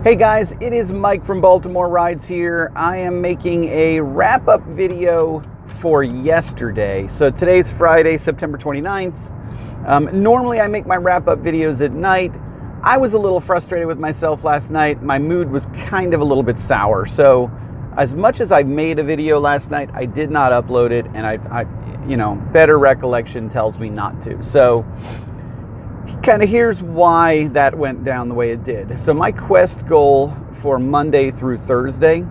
Hey guys, it is Mike from Baltimore Rides here. I am making a wrap-up video for yesterday. So today's Friday, September 29th. Normally I make my wrap-up videos at night. I was a little frustrated with myself last night. My mood was kind of a little bit sour. So as much as I made a video last night, I did not upload it, and I better recollection tells me not to. So kind of here's why that went down the way it did. So my quest goal for Monday through Thursday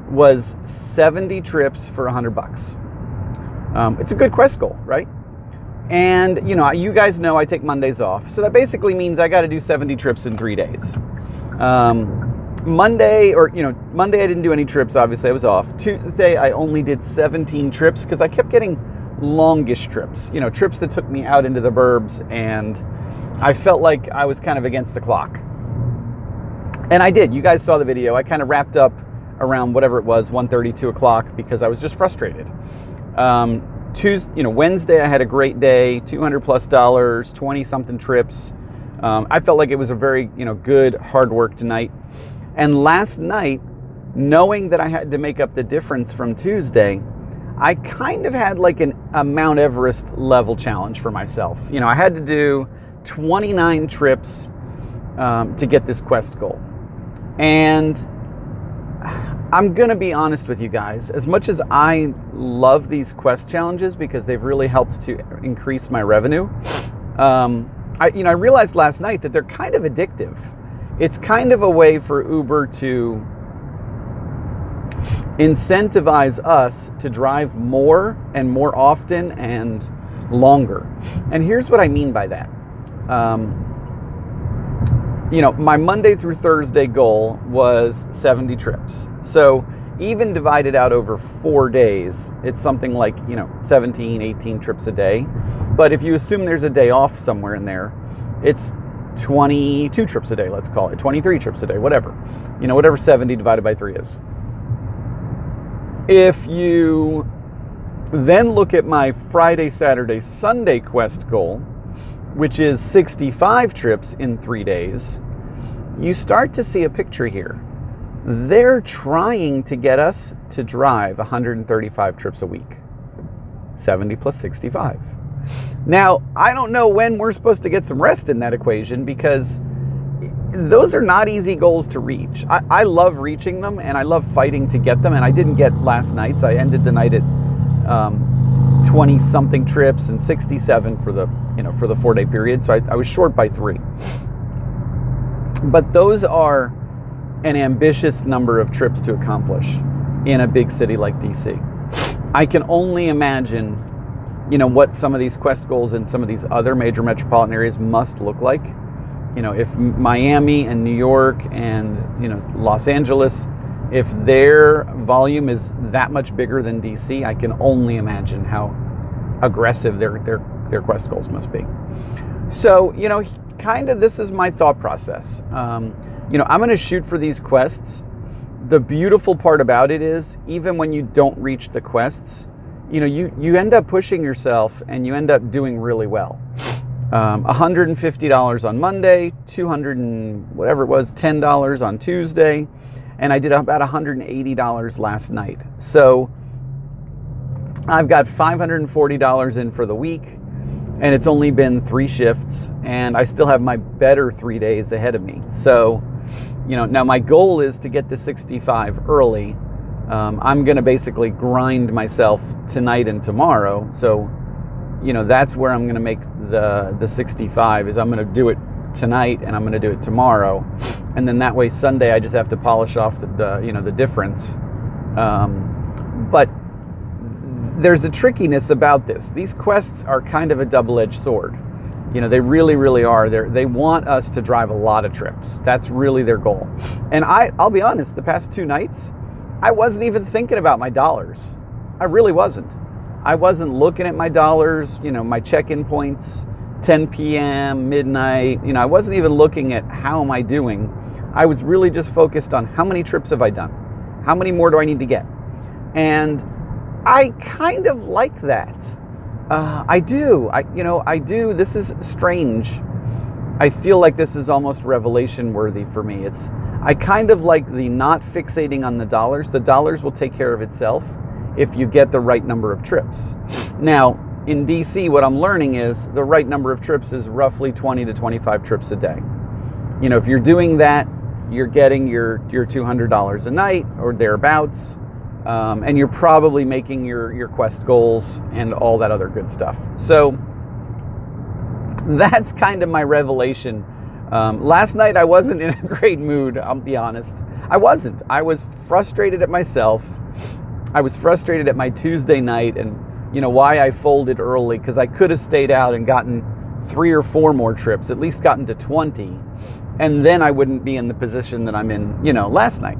was 70 trips for $100. It's a good quest goal, right? And you guys know I take Mondays off. So that basically means I got to do 70 trips in 3 days. Monday I didn't do any trips, obviously I was off. Tuesday I only did 17 trips because I kept getting longish trips, trips that took me out into the burbs, and I felt like I was kind of against the clock. And I did. You guys saw the video. I kind of wrapped up around whatever it was, 1:30, 2 o'clock, because I was just frustrated. Wednesday I had a great day, $200+, 20 something trips. I felt like it was a very, good hard worked night. And last night, knowing that I had to make up the difference from Tuesday, I kind of had like a Mount Everest level challenge for myself. I had to do 29 trips to get this quest goal. And I'm gonna be honest with you guys, as much as I love these quest challenges because they've really helped to increase my revenue, I realized last night that they're kind of addictive. It's kind of a way for Uber to incentivize us to drive more and more often and longer. And here's what I mean by that. My Monday through Thursday goal was 70 trips. So even divided out over 4 days, it's something like, 17, 18 trips a day. But if you assume there's a day off somewhere in there, it's 22 trips a day, let's call it, 23 trips a day, whatever. Whatever 70 divided by 3 is. If you then look at my Friday, Saturday, Sunday quest goal, which is 65 trips in 3 days, you start to see a picture here. They're trying to get us to drive 135 trips a week. 70 plus 65. Now, I don't know when we're supposed to get some rest in that equation, because those are not easy goals to reach. I love reaching them, and I love fighting to get them, and I didn't get last night's. I ended the night at 20 something trips and 67 for the 4-day period. So I was short by 3. But those are an ambitious number of trips to accomplish in a big city like DC. I can only imagine, what some of these quest goals in some of these other major metropolitan areas must look like. If Miami and New York and, Los Angeles, if their volume is that much bigger than DC, I can only imagine how aggressive their quest goals must be. So, kind of this is my thought process. I'm going to shoot for these quests. The beautiful part about it is, even when you don't reach the quests, you end up pushing yourself and you end up doing really well. $150 on Monday, $200 and whatever it was, $10 on Tuesday, and I did about $180 last night. So I've got $540 in for the week, and it's only been 3 shifts, and I still have my better 3 days ahead of me. So, now my goal is to get to 65 early. I'm going to basically grind myself tonight and tomorrow. So, that's where I'm going to make the 65, is I'm going to do it tonight and I'm going to do it tomorrow. And then that way Sunday I just have to polish off the difference. But there's a trickiness about this. These quests are kind of a double-edged sword. They really, really are. They want us to drive a lot of trips. That's really their goal. And I'll be honest, the past 2 nights, I wasn't even thinking about my dollars. I really wasn't. I wasn't looking at my dollars, my check-in points, 10 p.m., midnight. I wasn't even looking at how am I doing. I was really just focused on how many trips have I done? How many more do I need to get? And I kind of like that. I do. I do. This is strange. I feel like this is almost revelation worthy for me. I kind of like the not fixating on the dollars. The dollars will take care of itself if you get the right number of trips. Now, in DC, what I'm learning is the right number of trips is roughly 20 to 25 trips a day. You know, if you're doing that, you're getting your $200 a night or thereabouts, and you're probably making your quest goals and all that other good stuff. So that's kind of my revelation. Last night I wasn't in a great mood, I'll be honest. I wasn't. I was frustrated at myself. I was frustrated at my Tuesday night and, you know, why I folded early, because I could have stayed out and gotten 3 or 4 more trips, at least gotten to 20, and then I wouldn't be in the position that I'm in, you know, last night.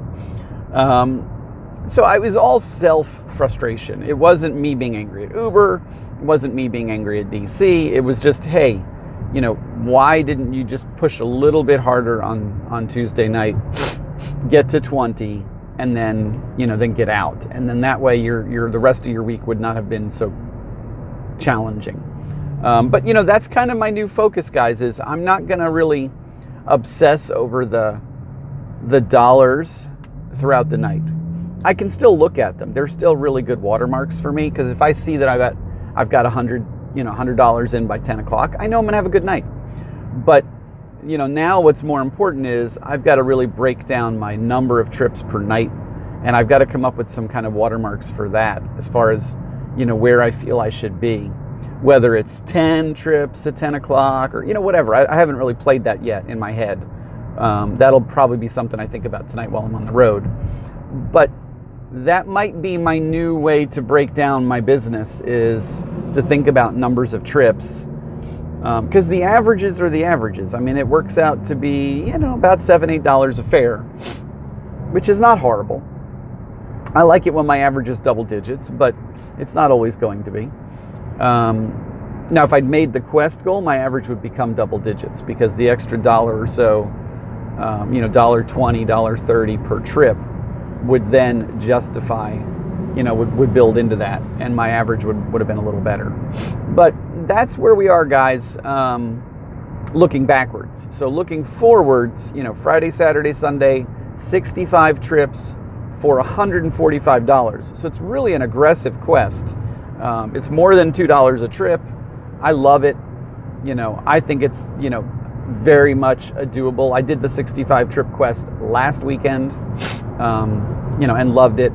So I was all self-frustration. It wasn't me being angry at Uber. It wasn't me being angry at DC. It was just, hey, you know, why didn't you just push a little bit harder on Tuesday night, get to 20, and then, you know, then get out. And then that way your the rest of your week would not have been so challenging. But, you know, that's kind of my new focus, guys, is I'm not going to really obsess over the dollars throughout the night. I can still look at them. They're still really good watermarks for me, because if I see that I've got $100 in by 10 o'clock, I know I'm gonna have a good night. But, you know, now what's more important is I've got to really break down my number of trips per night, and I've got to come up with some kind of watermarks for that, as far as, you know, where I feel I should be, whether it's 10 trips at 10 o'clock or, you know, whatever. I haven't really played that yet in my head. That'll probably be something I think about tonight while I'm on the road. But that might be my new way to break down my business, is to think about numbers of trips, because the averages are the averages. I mean, it works out to be, you know, about $7-8 a fare, which is not horrible. I like it when my average is double digits, but it's not always going to be. Now, if I'd made the quest goal, my average would become double digits, because the extra dollar or so, you know, $1.20, $1.30 per trip would then justify, you know, would build into that, and my average would have been a little better. But that's where we are, guys, looking backwards. So looking forwards, you know, Friday, Saturday, Sunday, 65 trips for $145. So it's really an aggressive quest. It's more than $2 a trip. I love it. You know, I think it's, you know, very much a doable. I did the 65 trip quest last weekend, you know, and loved it.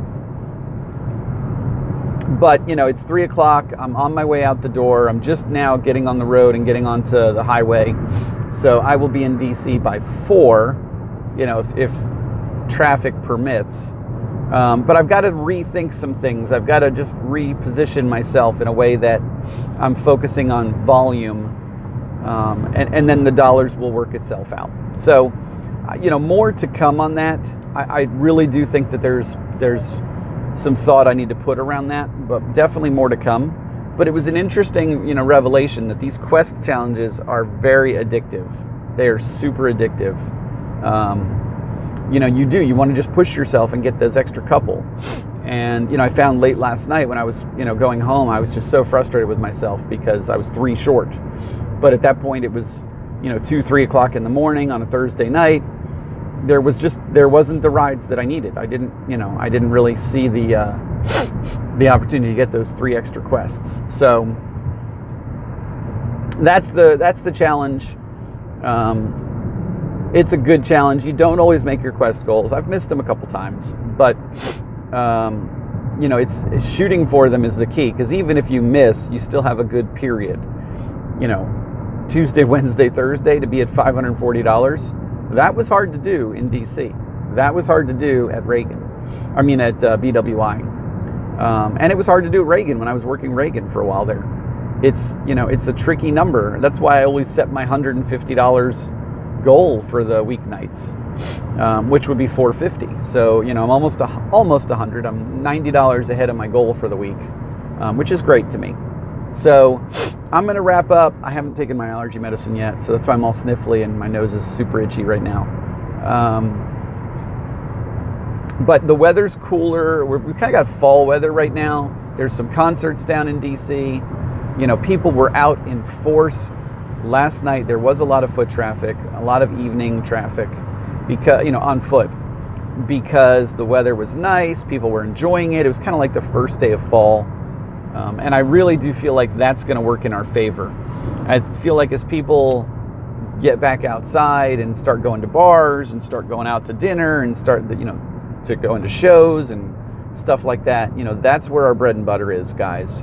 But, you know, it's 3 o'clock. I'm on my way out the door. I'm just now getting on the road and getting onto the highway. So I will be in DC by 4, you know, if traffic permits. But I've got to rethink some things. I've got to just reposition myself in a way that I'm focusing on volume, and then the dollars will work itself out. So, you know, more to come on that. I really do think that there's some thought I need to put around that, but definitely more to come. But it was an interesting, you know, revelation that these quest challenges are very addictive. They are super addictive. You know, you want to just push yourself and get those extra couple. And, you know, I found late last night when I was, you know, going home, I was just so frustrated with myself because I was 3 short. But at that point it was, you know, 2, 3 o'clock in the morning on a Thursday night. There wasn't the rides that I needed. I didn't really see the opportunity to get those 3 extra quests. So that's the challenge. It's a good challenge. You don't always make your quest goals. I've missed them a couple times, but you know, it's shooting for them is the key, because even if you miss, you still have a good period. You know, Tuesday, Wednesday, Thursday to be at $540. That was hard to do in DC. That was hard to do at Reagan. I mean, at BWI. And it was hard to do at Reagan when I was working Reagan for a while there. It's, you know, it's a tricky number. That's why I always set my $150 goal for the weeknights, which would be $450. So, you know, I'm almost 100. I'm $90 ahead of my goal for the week, which is great to me. So I'm going to wrap up. I haven't taken my allergy medicine yet, so that's why I'm all sniffly and my nose is super itchy right now. But the weather's cooler. We kind of got fall weather right now. There's some concerts down in DC. You know, people were out in force last night there was a lot of foot traffic, a lot of evening traffic, because on foot, because the weather was nice, people were enjoying it. It was kind of like the first day of fall, and I really do feel like that's going to work in our favor. I feel like as people get back outside and start going to bars and start going out to dinner and start to go into shows and stuff like that, that's where our bread and butter is, guys.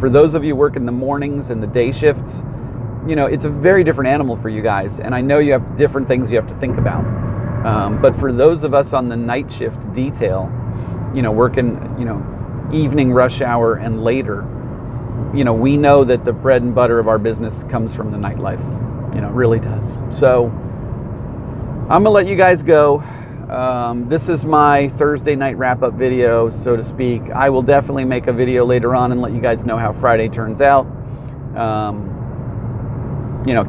For those of you working the mornings and the day shifts, it's a very different animal for you guys, and I know you have different things you have to think about. But for those of us on the night shift detail, working, evening rush hour and later, we know that the bread and butter of our business comes from the nightlife. It really does. So I'm gonna let you guys go. This is my Thursday night wrap-up video, so to speak. I will definitely make a video later on and let you guys know how Friday turns out.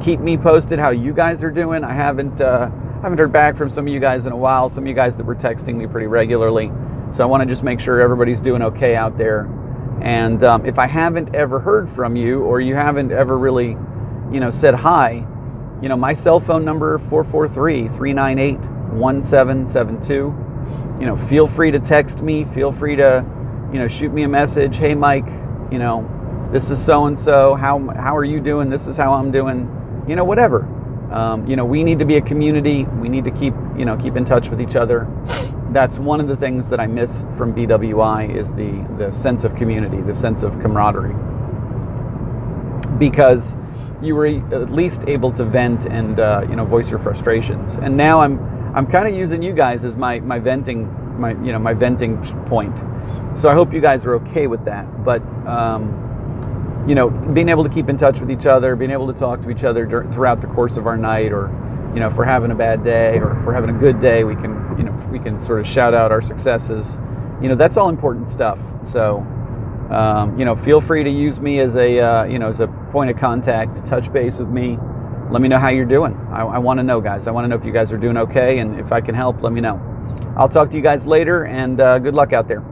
Keep me posted how you guys are doing. I haven't heard back from some of you guys in a while, some of you guys that were texting me pretty regularly. So I want to just make sure everybody's doing okay out there. And if I haven't ever heard from you, or you haven't ever really, said hi, my cell phone number, 443-398-1772. Feel free to text me. Feel free to, shoot me a message. Hey, Mike, this is so-and-so. How are you doing? This is how I'm doing. Whatever. We need to be a community. We need to keep in touch with each other. That's one of the things that I miss from BWI is the sense of community, the sense of camaraderie. Because you were at least able to vent and voice your frustrations. And now I'm kind of using you guys as my venting point. So I hope you guys are okay with that. But being able to keep in touch with each other, being able to talk to each other throughout the course of our night, or if we're having a bad day or if we're having a good day, we can sort of shout out our successes. That's all important stuff. So feel free to use me as a as a point of contact. Touch base with me. Let me know how you're doing. I want to know, guys. I want to know if you guys are doing okay, and if I can help, let me know. I'll talk to you guys later, and good luck out there.